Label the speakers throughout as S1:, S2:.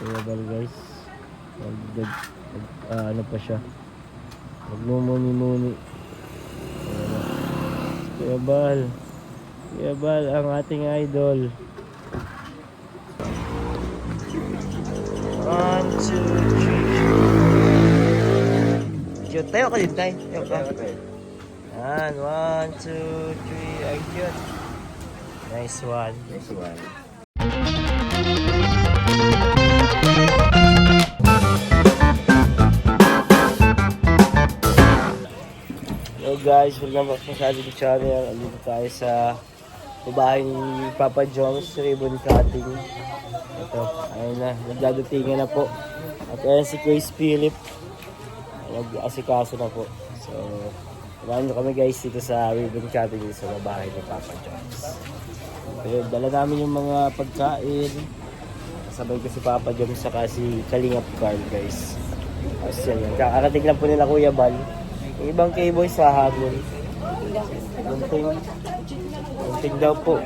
S1: Kuya Bal guys. Ano pa siya. Magmumuni-muni. Kuya Bal. Kuya Bal ang ating idol. 1, 2, 3. Cute. Tayo ka din tayo. Tayo ka. Yan. 1, 2, 3. Ay cute. Nice one.
S2: Nice one.
S1: Hello guys, welcome back sa ating channel. Andito tayo sa bahay ni Papa John's ribbon cutting. Ito, ayun na, nagdadatingan na po. At ayan si Chris Philip. Nag-asikaso na po. So, samahan nyo kami guys dito sa ribbon cutting dito sa bahay ni Papa John's. Ayun, dala namin yung mga pagkain. Kasabay ko si Papa John's saka si Kalingap Carl guys. Kasi yan, kakarating lang po nila Kuya Bal. Yung ibang K-boy sa habol. Gunting daw po.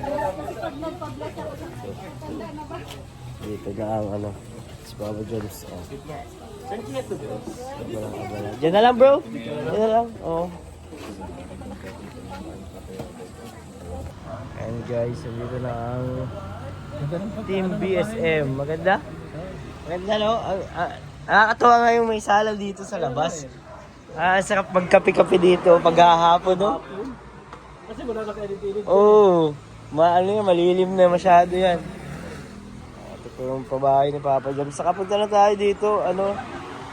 S1: Dito na ang ano, si Papa John's. Oh. Diyan na lang bro. Diyan na lang. Oh. And guys, dito na ang Team BSM. Maganda? Maganda no? Nakakatuwa nga yung may salaw dito sa labas. Sarap magkape-kape dito paghahapon, no?
S2: Kasi malaki-edit.
S1: Oo. Malilim na masyado yan. Ito po yung pabahay ni Papa Jam. Saka punta na tayo dito,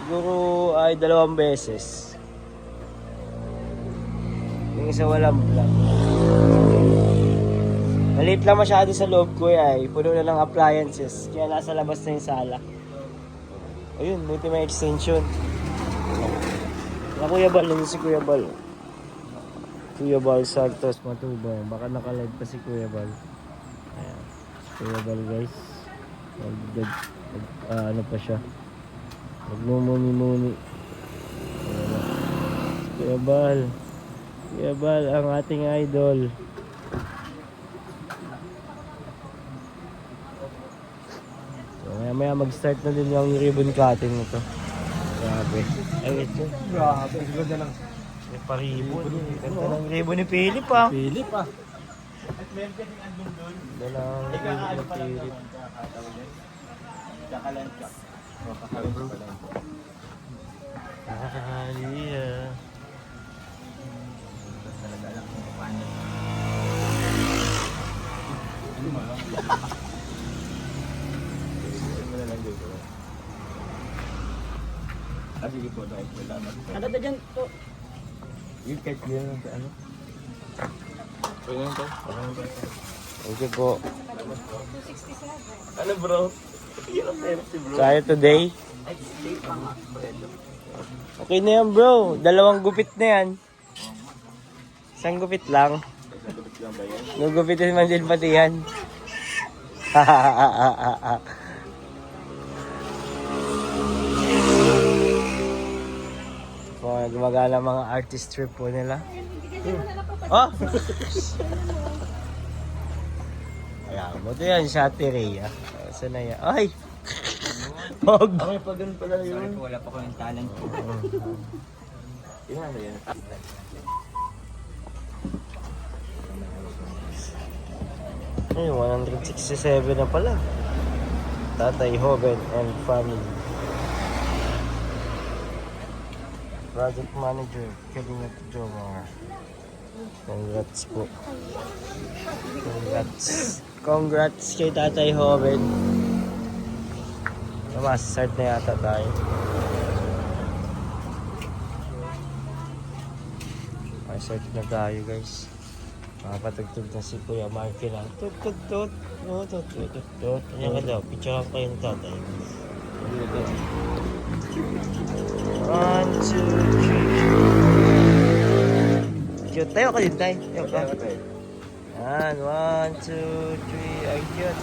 S1: siguro ay 2 beses. Yung isa walang vlog. Maliit lang masyado sa loob ko ay puno na ng appliances. Kaya nasa labas na yung sala. Ayun, buti may extension. Kuya Bal, yun si Kuya Bal. Kuya Bal Santos Matubang. Baka nakalive pa si Kuya Bal. Ayan. Kuya Bal guys. Ano pa siya. Magmumuni-muni. Kuya Bal. Kuya Bal ang ating idol. So, maya mag-start na din yung ribbon cutting nito. Grabe. Ay, ito.
S2: Grabe, ganda lang.
S1: May paribon. Ganda ng ribbon ni Philip ah.
S2: Philip ah.
S1: At meron ka din andun doon. Ganda ng ribbon ni Philip.
S2: Kakalancha. O, kakalancha pala.
S1: Hallelujah.
S2: Sige po, dahil salamat.
S3: Ano ba dyan to?
S2: Yung kahit yun ang ano? Pagyan to?
S1: Okay po.
S3: 267.
S2: Ano bro? Hirap na hirap si bro.
S1: Kaya today? Okay na yan bro. 2 gupit na yan. 1 gupit lang.
S2: Sagot lang ba yan?
S1: Gugupitin man din pati yan. Gumagana mga artist trip po nila. Oh! Ayan, buto yan, Shati Rhea. Saan na yan? Ay! Hog!
S2: Okay, pag ganun pala yun.
S3: Sorry po, wala pa ko yung talent ko.
S2: Ilan na yan?
S1: Ay, 167 na pala. Tatay Hoven and family. Project Manager, Kalingap Jomar. Congrats po. Congrats kay Tatay Hoven. Start na yata tayo. Start na tayo guys. Makapatugtog na si Kuya Marky lang. Tut. Ayan ka daw, picture ka kayo ng tatay. 1, 2, 3. Cute. Tayo ka din tayo. Tayo ka. Yan. 1, 2, 3. Ay cute.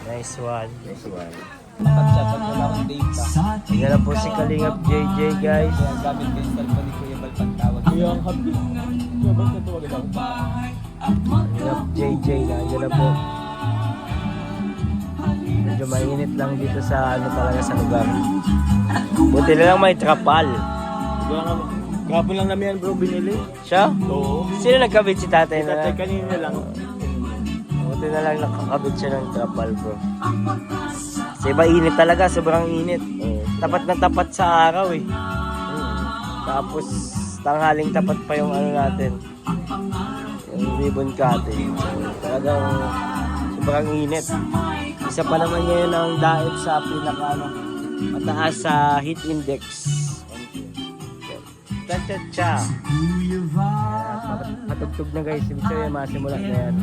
S1: Nice one.
S2: Nice one.
S3: Pag-shot wala akong data.
S1: Tingnan na po si Kalingap JJ guys.
S3: Kaya gamit ko yung cellphone ni Kuya Bal pagtawag.
S2: Kuya ang happy. Kuya ba ito wag lang?
S1: Kalingap JJ na. Andiyan na po. medyo mainit lang dito sa ano talaga sa lugar. Buti na lang may trapal.
S2: Kapon lang namin yan bro, binili.
S1: Siya?
S2: Oo.
S1: Sino nagkabit si tatay na
S2: Tatay
S1: lang?
S2: kanina lang.
S1: Buti na lang nakakabit siya ng trapal bro. Kasi iba init talaga, sobrang init. Tapat na tapat sa araw eh. Tapos tanghaling tapat pa yung ano natin. Yung ribbon cutting. Talagang sobrang init. Isa pa naman ngayon ang daip sa pinaka ano, mataas sa heat index. Cha-cha-cha. Patugtog na guys. Ibig sabihin masimula na yan.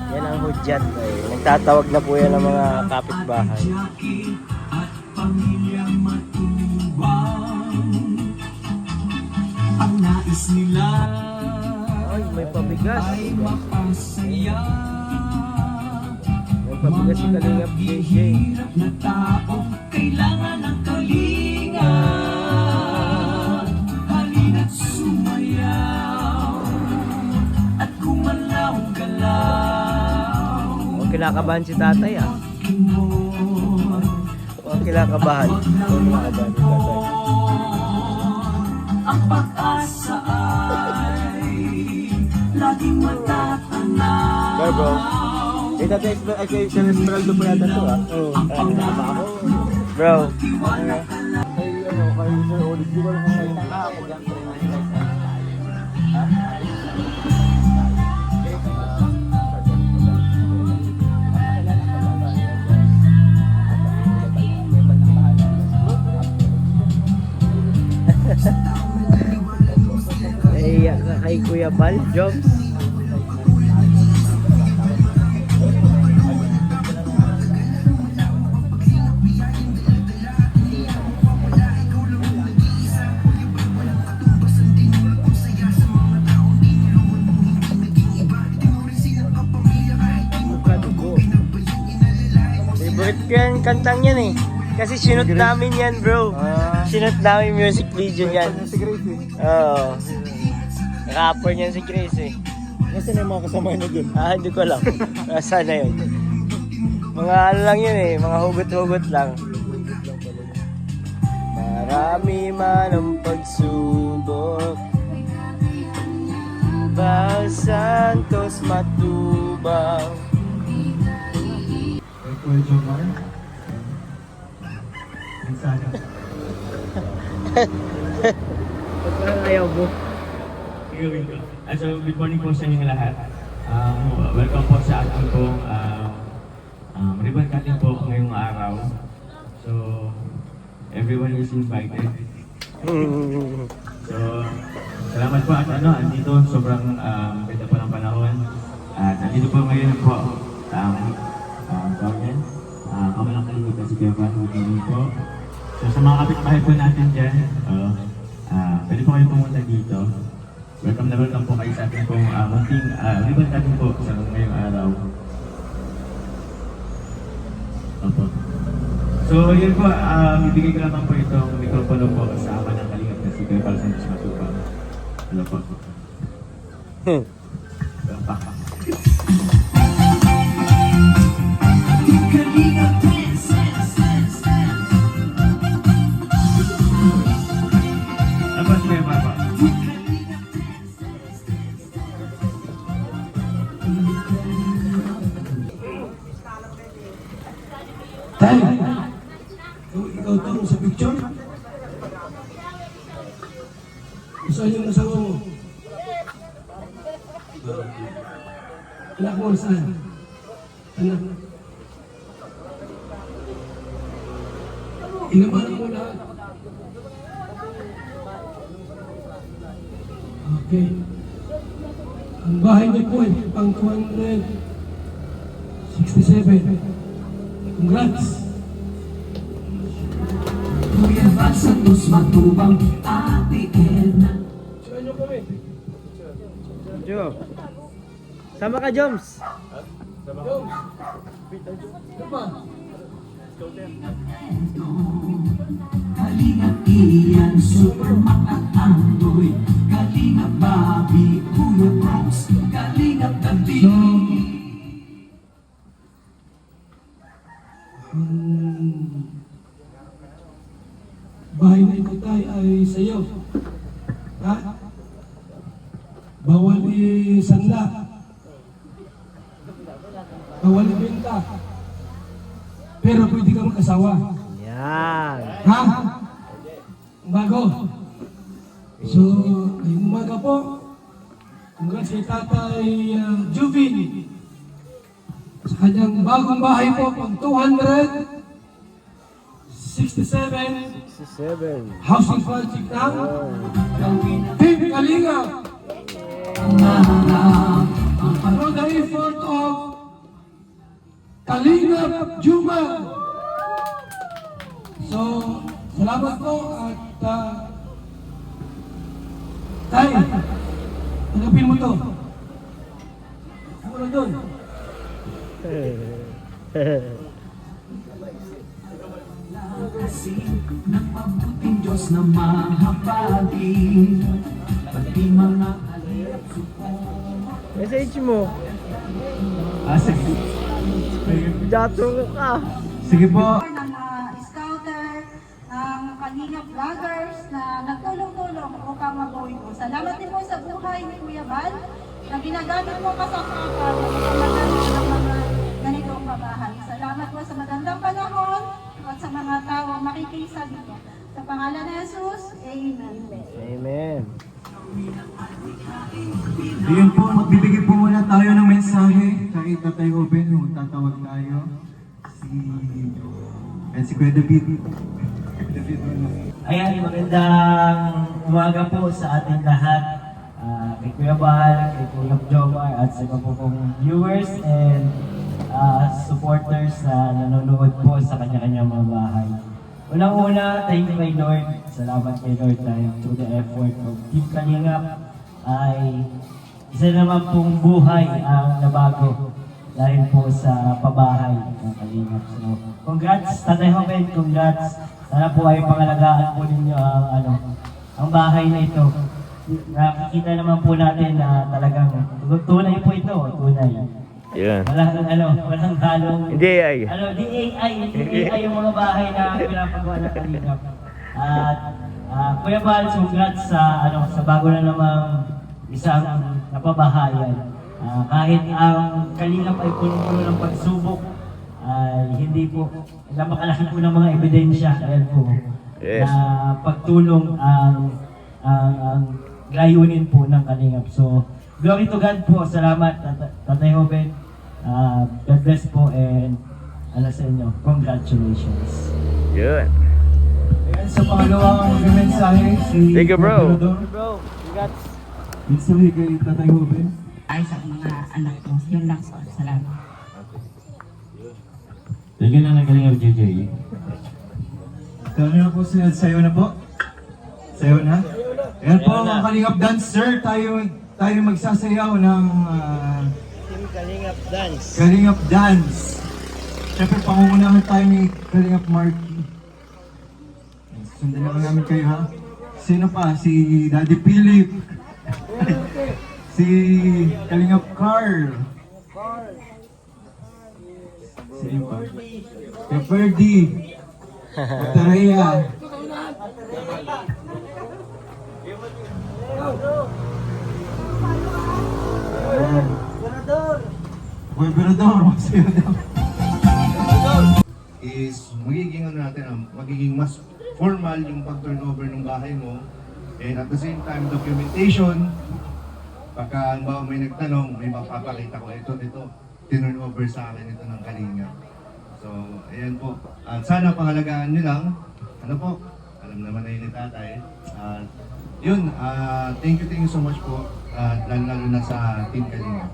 S1: Yan ang hudyat. Ay, nagtatawag na po yan ng mga kapitbahay.
S4: Ang nais nila
S1: Ay, may pabigas.
S4: ay mapasaya.
S1: May pabigas si Kalingap JJ.
S4: Hirap na taong kailangan ng kalinga. Halina't sumayaw at gumalaw-galaw.
S1: Huwag kinakabahan si tatay ah. Huwag kinakabahan. Huwag kinakabahan si tatay.
S4: Ang pag-asa ay laging matatanaw.
S2: Kaya bro, eh tatay, ay kay Sir Esmeraldo pa yata to ah. Oo. Tama ako.
S1: Bro,
S2: Kay ano, kay Sir Olive, di ba lang kung may tanga ako dyan.
S1: naiiyak ka kay Kuya Bal, Jobs. Favorite ko yan, kantang yan eh. Kasi sinot namin yan bro. Sinot namin music video yan.
S2: Si Grace eh.
S1: Oo. Rapper niyan si Chris eh.
S2: Nasaan yung mga kasama niya dun?
S1: Hindi ko alam. Nasaan na yun? Mga ano lang yun eh. Mga hugot-hugot lang. Marami man ang pagsubok. Bal Santos Matubang. Parang ayaw mo.
S5: So, good morning po sa inyong lahat. Welcome po sa ating pong ribbon cutting po ngayong araw. So, everyone is invited. So, salamat po at andito sobrang ganda po ng panahon. At andito po ngayon po tawag yan, kamalang kalimutan si Kevin Hugini po. So, sa mga kapitbahay po natin dyan, pwede po kayo pumunta dito. Welcome na welcome po kayo sa ating pong munting ribbon cutting po sa ngayong araw. Opo. So yun po, ibigay ko naman po itong mikropono po sa ama ng kalingap na si Kuya Bal Santos Matubang. Hello po.
S4: Kalinga dance, dance, dance, dance.
S5: Ano ba siya ba?
S4: Tay, ikaw tanong sa picture? Saan yung asawa mo? Anak mo, saan? Anak mo? Inaman mo lahat. Okay. Ang bahay niyo po pang 267. Congrats! Kuya Bal Santos Matubang, Ate Edna. Saan niyo kami?
S1: Jo. Sama ka, Joms.
S4: Kalingap Ian, Superman at Android. Kalingap Bobby, Kuya Bronx. Kalingap David.
S6: bahay na ito tay ay sa iyo. Ha? Bawal isanda. Bawal ibenta. Pero pwede ka mag-asawa.
S1: Yan.
S6: Ha? Bago. So, ngayong umaga po, congrats kay Tatay Juvin sa kanyang bagong bahay po, pang 267
S1: 67.
S6: housing project ng Team Kalinga. For the effort of Kalinga Juma. So, salamat po at Tay, tanggapin mo to. Ako na doon.
S4: Kasi ng mabuting Diyos na mahabagi, pati mga aliyap
S1: Message mo.
S2: Sige.
S1: Dato ka.
S2: Sige po.
S7: ng mga scouter, ng Kalingap vloggers na nagtulong-tulong upang mabuhay po. Salamat din po sa buhay ni Kuya Bal na ginagamit mo kasama ng mga ganitong babahay. Salamat po sa magandang panahon at sa mga tao makikisa dito. Sa pangalan ni Jesus, Amen.
S1: Amen.
S2: Ayun po, magbibigay po muna tayo ng mensahe kay Tatay Ruben, yung tatawag tayo. Si Kuya David.
S8: Ayan, magandang umaga po sa ating lahat. Kay Kuya Bal, kay Kuya Jomar, at sa iba po pong viewers and supporters na nanonood po sa kanya-kanyang mga bahay. Unang-una, thank you kay Lord. Salamat kay Lord dahil through the effort of Team Kalingap ay isa naman pong buhay ang nabago dahil po sa pabahay ng Kalingap. So, congrats, Tatay Hoven, congrats. Sana po ay pangalagaan po ninyo ang bahay na ito. Nakikita naman po natin na talagang tunay po ito, tunay.
S1: Yan.
S8: Walang halong...
S1: Hindi ay.
S8: Hindi AI yung mga bahay na pinapagawa ng Kalingap. At Kuya Bal, congrats sa bago na namang isang napabahayan. Kahit ang Kalingap ay puno-puno ng pagsubok, hindi po, napakalaki po ng mga ebidensya dahil po
S1: Yes.
S8: na pagtulong ang layunin po ng Kalingap. So, glory to God po. Salamat, Tatay Hoven. God bless po and sa inyo, congratulations.
S1: Yun.
S2: Ayan, sa pangalawang mensahe, si
S1: Thank you, bro.
S2: Bro,
S1: congrats.
S2: mensahe kay Tatay Ruben.
S9: Ay sa mga anak ko. Yun lang po. Salamat.
S5: Lagyan lang ng galing ng JJ.
S2: Kaya na po sa'yo na po. Sa'yo na. Ayan po mga Kalingap dancer, tayo magsasayaw ng
S1: Team Kalingap Dance.
S2: Kalingap Dance. Siyempre pangungunahan tayo ni Kalingap Marky. Sundan lang namin kayo ha. Sino pa? Si Daddy Philip. Si Kalingap Carl. Sino pa? Kaya Ferdy. Tareya. Gobernador, masaya daw.
S10: Is magiging mas formal yung pag-turnover ng bahay mo, and at the same time documentation. Pagka may nagtanong, may mapapakita ko ito tinurnover sa akin ito ng Kalingap. So ayan po, at sana pangalagaan nyo lang, alam naman na yun ni Tatay. Thank you so much po, lalo na sa Team Kalingap.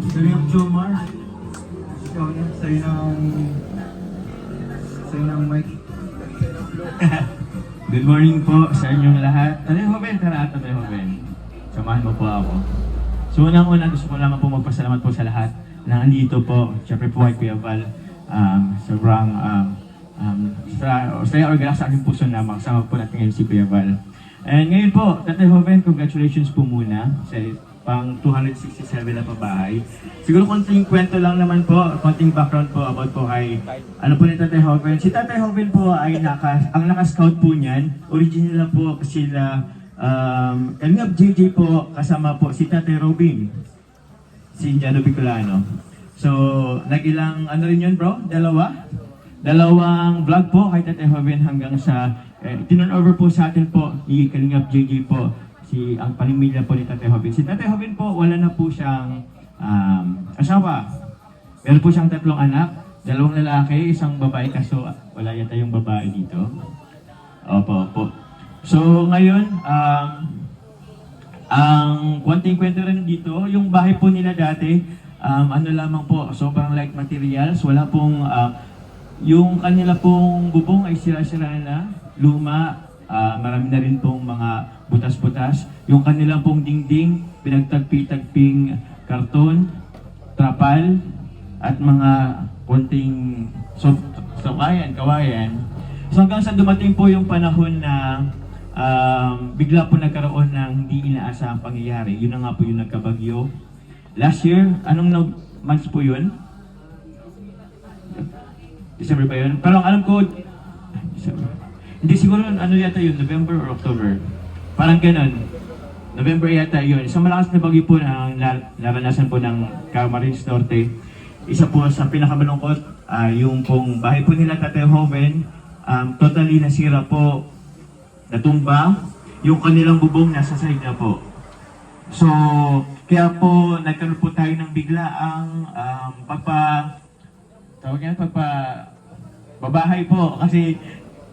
S2: Kalingap Jomar. Ikaw na, sa'yo ng mic.
S5: Good morning po sa inyong lahat. Tatay Hoven, Tatay Hoven. Samahan mo po ako. So unang-una gusto ko naman po magpasalamat po sa lahat na andito po. Siyempre po ay Kuya Val. Sobrang saya or galak sa aking puso na makasama po natin ngayon si Kuya Val. And ngayon po, Tatay Hoven, congratulations po muna sa pang 267 na pabahay. Siguro konting kwento lang naman po, konting background po about po kay ano po ni Tatay Hoven. Si Tatay Hoven po ay ang naka-scout po niyan. Original na po sila Kalingap JJ po, kasama po si Tatay Robin, si Indiano Bicolano. So, nagilang ano rin yun bro? Dalawang vlog po kay Tatay Hoven hanggang sa tinurn over po sa atin po ni Kalingap JJ po ang panimilya po ni Tatay Hoven. Si Tatay Hoven po, wala na po siyang asawa. Meron po siyang 3 anak, 2 lalaki, 1 babae, kaso wala yata yung babae dito. Opo. So ngayon, ang konting kwento rin dito, yung bahay po nila dati, ano lamang po, sobrang light materials, wala pong, yung kanila pong bubong ay sira-sira na, luma, marami na rin pong mga butas-butas. Yung kanilang pong dingding, pinagtagpi-tagping karton, trapal, at mga konting kawayan. So hanggang sa dumating po yung panahon na bigla po nagkaroon ng hindi inaasahang pangyayari. Yun na nga po yung nagkabagyo. Last year, anong months po yun? December ba yun? Parang alam ko, hindi siguro ano yata yun, November or October. Parang ganun. November yata yun. Isang malakas na bagyo po na naranasan po ng Camarines Norte. Isa po sa pinakamalungkot, yung pong bahay po nila Tatay Hoven, totally nasira po, natumba. Yung kanilang bubong nasa side na po. So, kaya po nagkaroon po tayo ng biglaang babahay po kasi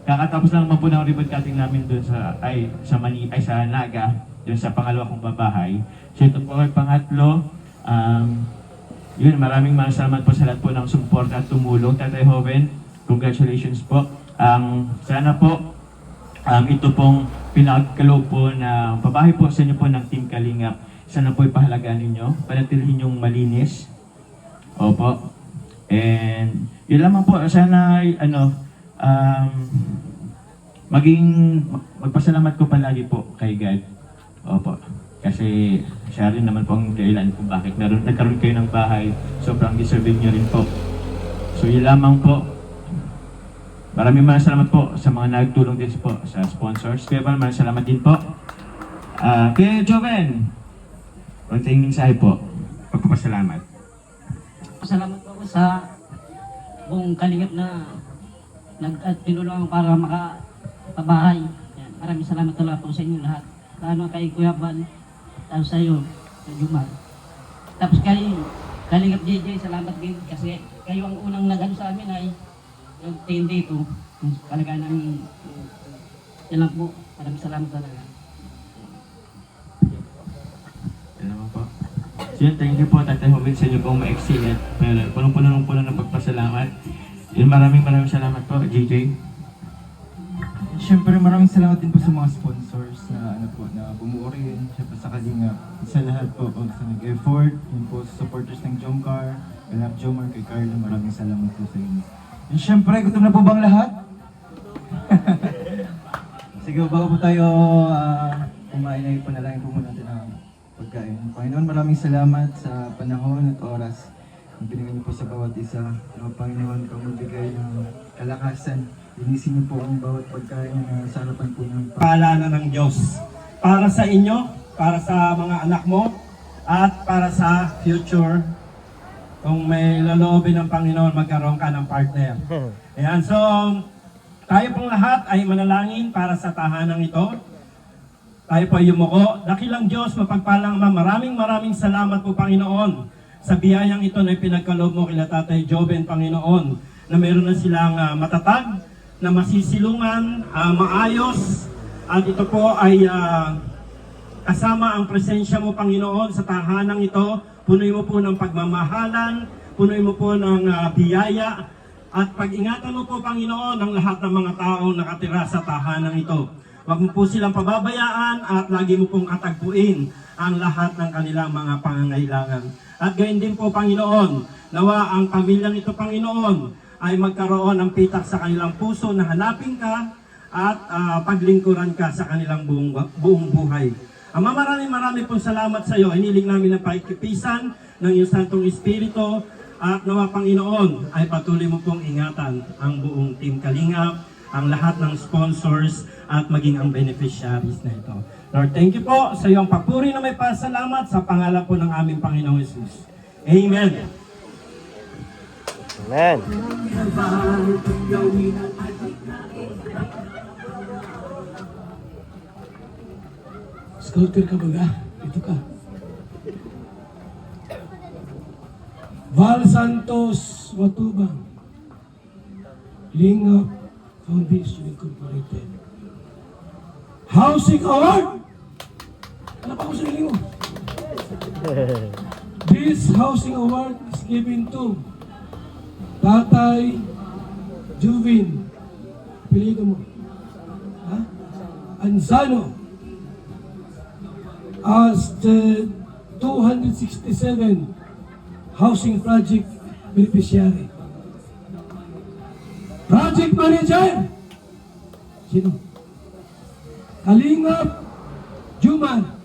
S5: kakatapos lang naman po ng ribbon cutting namin doon sa Naga, doon sa pangalawa kong babahay. So ito po ay pangatlo. Yun, maraming salamat po sa lahat po ng support at tumulong. Tatay Hoven, congratulations po. Sana po ito pong pinagkaloob po na babahay po sa inyo po ng Team Kalingap. Sana po ipahalagaan ninyo, panatilhin yung malinis. Opo. And yun lamang po, sana magpasalamat ko palagi po kay God. Opo. Kasi siya rin naman po ang dahilan kung bakit nagkaroon kayo ng bahay. Sobrang deserving nyo rin po. So yun lamang po. Maraming salamat po sa mga nagtulong din po sa sponsors. Kaya maraming salamat din po. Kaya Joven, konting mensahe po. Pagpapasalamat.
S9: Salamat po sa buong Kalingap na tinulungan para makapabahay. Yan. Maraming salamat talaga po sa inyo lahat. Lalo kay Kuya Van, tapos sa iyo, Kuya Jumar. Tapos kay Kalingap JJ, salamat din kasi kayo ang unang nag-ano sa amin ay nag-team dito. Talaga namin, yan lang po. Maraming salamat talaga.
S5: Yan naman po. So yun, thank you po Tatay Hoven sa inyo pong ma-excellent. Punong-puno ng pagpasalamat. Yun, maraming salamat po, JJ.
S2: Siyempre maraming salamat din po sa mga sponsors na bumuo rin. Siyempre sa Kalingap. Sa lahat po sa nag-effort. Yun po sa supporters ng Jomcar, Kalingap Jomar, kay Carlo. Maraming salamat po sa inyo. And siyempre, gutom na po bang lahat? Sige, bago po tayo kumain ay panalangin po muna natin ang pagkain. Panginoon, maraming salamat sa panahon at oras na binigay niyo po sa bawat isa. Panginoon, kung magbigay ng kalakasan, linisin niyo po ang bawat pagkain na sa harapan po ng
S6: Paalala ng Diyos para sa inyo, para sa mga anak mo, at para sa future. Kung may laloobin ng Panginoon, magkaroon ka ng partner. Ayan, so tayo pong lahat ay manalangin para sa tahanang ito. Tayo po ay yumuko. Dakilang Diyos, mapagpalang Ama, maraming salamat po Panginoon sa biyayang ito na pinagkaloob mo kila Tatay Joven, Panginoon, na meron na silang matatag, na masisilungan, maayos, at ito po ay kasama ang presensya mo Panginoon sa tahanang ito. Punoy mo po ng pagmamahalan, punoy mo po ng biyaya, at pag-ingatan mo po Panginoon ang lahat ng mga taong nakatira sa tahanang ito. Huwag mo po silang pababayaan at lagi mo pong katagpuin ang lahat ng kanilang mga pangangailangan. At gayon din po Panginoon, nawa ang pamilyang ito Panginoon ay magkaroon ng pitak sa kanilang puso na hanapin ka at paglingkuran ka sa kanilang buong buhay. Ama, marami pong salamat sa iyo. Iniling namin ang paikipisan ng iyong Santong Espiritu at nawa Panginoon ay patuloy mo pong ingatan ang buong Team Kalingap, ang lahat ng sponsors at maging ang beneficiaries na ito. Lord, thank you po sa iyong papuri na may pasalamat sa pangalan po ng aming Panginoong Jesus. Amen.
S1: Amen.
S4: Scouter ka ba ga? Ito ka. Val Santos Matubang, Lingap Foundation Incorporated. Housing Award! Ano pa ko sa inyo? This housing award is given to Tatay Juvin. Pilido mo. Ha? Anzano. As the 267 housing project beneficiary. Project manager. Sino? Kalingap Juman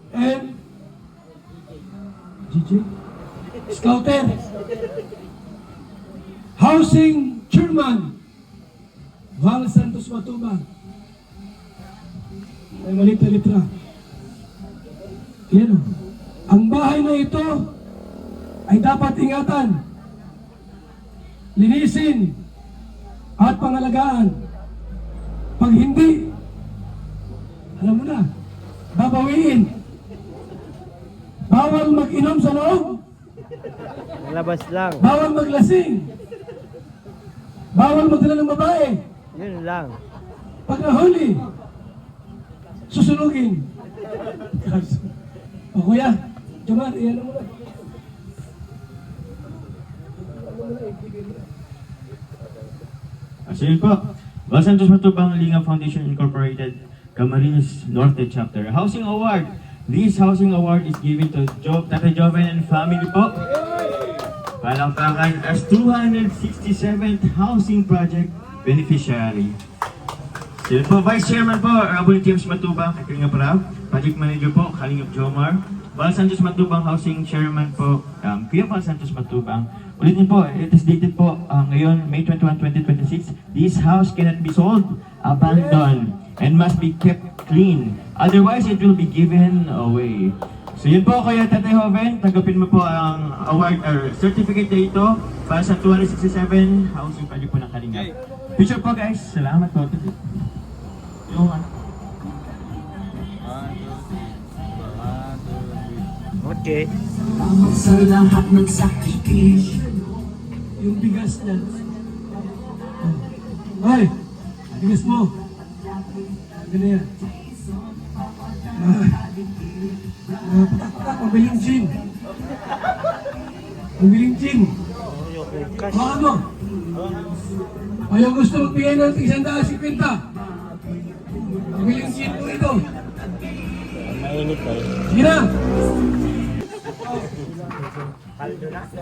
S4: and GJ Scouter. Housing Chairman Val Santos Matubang. May maliit na litra. Yan o. Ang bahay na ito ay dapat ingatan, linisin, at pangalagaan. Pag hindi, alam mo na, babawiin. Bawal mag-inom sa loob.
S1: Labas lang.
S4: Bawal maglasing. Bawal magdala ng babae.
S1: Yun lang.
S4: Pag nahuli, susunugin. O kuya, Jomar, iyan mo na.
S5: So yun po, Val Santos Matubang Lingap Foundation Incorporated, Camarines Norte Chapter. Housing Award. This housing award is given to Tatay Joven and family po. Palakpakan as 267th housing project beneficiary. So yun po, Vice Chairman po, Rabon James Matubang, Kalingap Rab. Project Manager po, Kalingap Jomar. Val Santos Matubang Housing Chairman po, Kuya Val Santos Matubang. Ulitin po, it is dated po ngayon, May 21, 2026. This house cannot be sold, abandoned, and must be kept clean. Otherwise, it will be given away. So yun po, Kuya Tatay Joven, tanggapin mo po ang award or certificate na ito para sa 267 housing project po ng Kalingap. Picture po guys, salamat po. Yung
S1: Okay.
S4: Salamat sa lahat ng sakripisyo.
S7: Yung bigas niya. Ay, bigas mo. Ganun yan. Patak-patak, mabiling gin. Mabiling gin. Baka mo. Ayaw gusto magbigay ng 150. Mabiling gin po ito.
S1: Mainit eh.
S7: Sige na.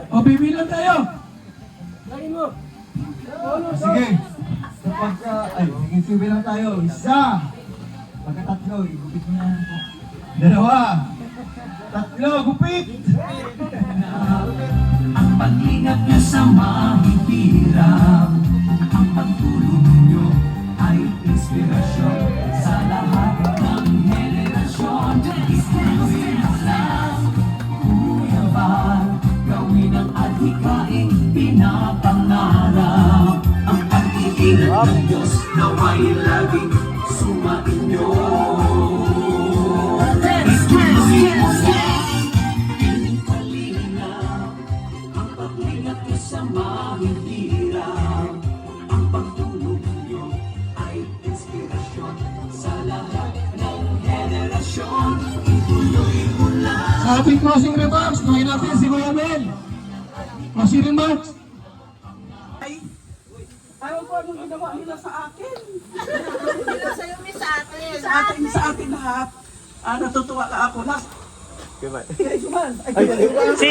S7: O, bibilang tayo. Lagin mo.
S2: Sige. Sige, sige lang tayo. Isa. Pagkatatlo, igupit mo na po. Dalawa. Tatlo, gupit.
S4: Ang pag-ingat niyo sa mahihirap, ang pagtulong niyo ay inspirasyon sa lahat ng henerasyon. Ituloy mo lang, Kuya Val, gawin ang adhikaing pinapangarap. Ang pag-iingat ng Diyos naway laging sumainyo. Ituloy mo lang, piling kalingap, ang pag-ingat niyo sa mahihirap. Ang pagtulong niyo ay inspirasyon sa lahat ng henerasyon. Ituloy mo lang.
S7: Sa ating closing remarks, tuloy natin si Kuya Mel. Closing remarks.
S11: Ayaw ko anong ginawa nila sa akin.
S7: Sila sa'yo, miss, sa atin.
S11: Sa atin lahat. Natutuwa ka ako. Kaya Juman.
S1: Si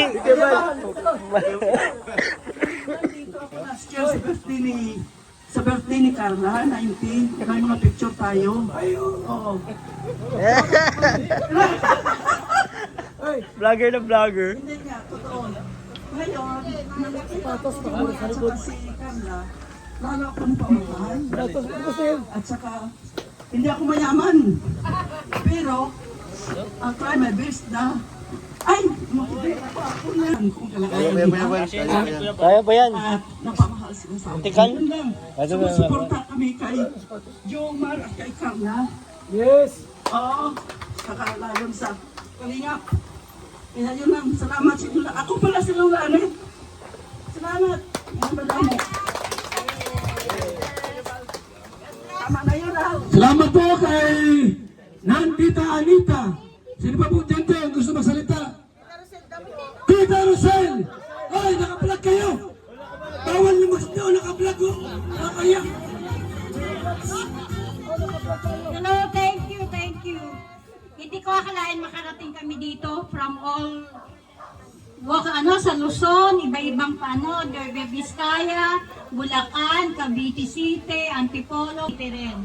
S11: Nandito ako last year sa birthday ni sa birthday ni Carla, 19, may mga picture tayo. Oo.
S1: Vlogger na vlogger.
S11: Hindi nga, totoo. Ngayon, nagpatos ko at saka si Carla, lalo ako ng paunahan. At saka, hindi ako mayaman. Pero, I'll try my best na, ay, motivate ako na. Kung kalakayan nila.
S1: Kaya ba yan?
S11: At napamahal sila sa akin.
S1: Tikal?
S11: Yun lang. Sumusuporta kami kay Jomar at kay Carla.
S6: Yes!
S11: Oo. Saka layon sa Kalingap. Kaya yun lang. Salamat sa inyo. Ako pala si Lola Anet. Salamat. Yan madami. Tama na yun ah.
S6: Salamat po kay Nandita Anita. Sino pa po dyan ang gusto magsalita? Tita Rosel! Ay, naka-vlog kayo! Bawal na mag-video, naka-vlog ko! Nakaya!
S7: Hello, thank you, thank you. Hindi ko akalain makarating kami dito from all sa Luzon, iba-ibang Nueva Vizcaya, Bulacan, Cavite City, Antipolo, rin.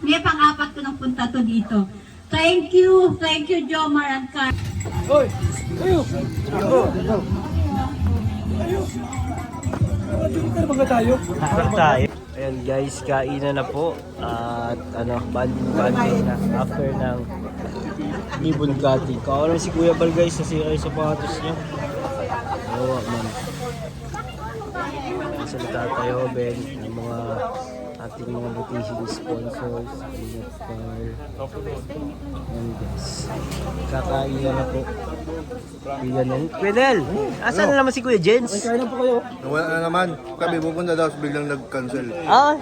S7: May pang-apat ko nang punta to dito. Thank you, Jomar and Carl.
S1: Tayo. Ayan guys, kainan na po. At banding na after ng Libon Cutting. Kawalan si Kuya Bal guys, nasira yung sapatos niya. Oo, man. Salita tayo, Ben, ng mga ating mga rotation sponsors. Ingat Car. Ayan guys. Kakainan na po. Kuya asan na naman si Kuya Jens?
S10: Wala na naman. Kami pupunta daw, biglang nag-cancel.
S1: Ah,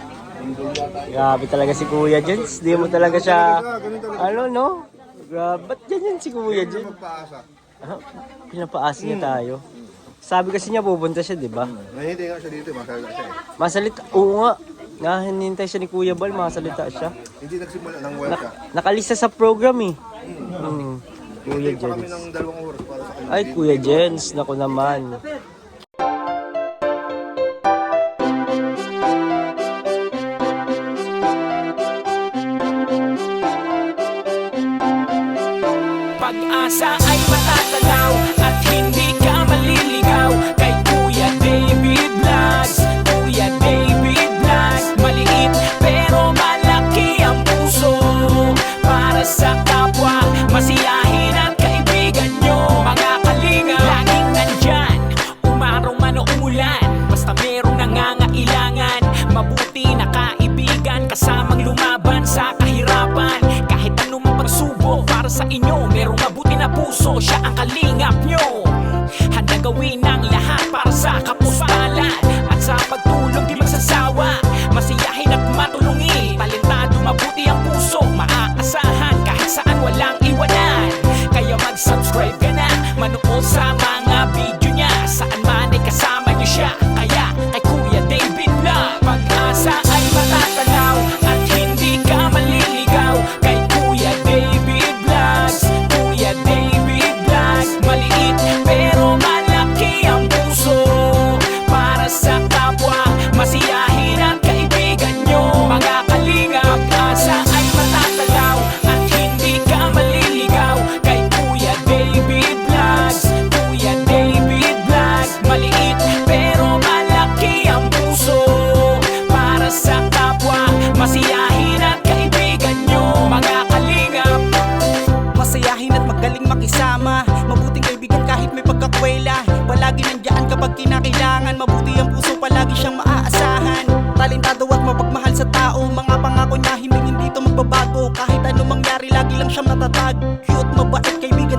S1: grabe talaga si Kuya Jens. Di mo talaga siya, no? Grabe, ba't ganyan si Kuya Jens? Pinapaasa niya tayo. Sabi kasi niya pupunta siya, di ba?
S10: Nahihintay nga siya dito, masalita siya eh.
S1: Masalita, oo nga. Hinihintay siya ni Kuya Bal, masalita siya.
S10: Hindi nagsimula ng wala siya.
S1: Nakalista sa program eh. Kuya
S10: Hintay pa kami
S1: Jens.
S10: ng 2 oras para sa kanya.
S1: Ay, Kuya Jens, naku naman.
S4: Pag-asa ay matatanaw at hindi ka maliligaw kay Kuya David Vlogs. Kuya David Vlogs, maliit pero malaki ang puso para sa kapwa, masiyahin at kaibigan nyo. Mga kalinga, laging nandyan, umaraw man o umulan, basta merong nangangailangan. Mabuti na kaibigan, kasamang lumaban sa kahirapan. Kahit anumang pagsubok para sa inyo, merong mabuti na puso, siya ang kalingap nyo. Handa gawin ang lahat para sa kapustalan at sa pagtulong di magsasawa, masiyahin at matulungin. Talentado, mabuti ang puso, maaasahan kahit saan walang iwanan. Kaya mag-subscribe ka na, manood sa mga video niya, saan man ay kasama niyo siya. Kaya kay Kuya David Vlog, pag-asa ay matatanaw at hindi ka maliligaw kay Kuya David Vlogs. Kuya David Vlogs, maliit pero malaki ang puso para sa kapwa, masiyahin at kaibigan nyo. Mga kalinga, pag-asa ay matatanaw at hindi ka maliligaw kay Kuya David Vlogs. Kuya David Vlogs, maliit pero malaki ang puso para sa kapwa, masiyahin at kaibigan nyo. Mga kalingap, masayahin at magaling makisama, mabuting kaibigan kahit may pagkakwela. Palagi nandiyan kapag kinakailangan, mabuti ang puso, palagi siyang maaasahan. Talentado at mapagmahal sa tao, mga pangako niya hindi ito magbabago. Kahit ano mangyari, lagi lang siyang natatag. Cute, mabait, kaibigan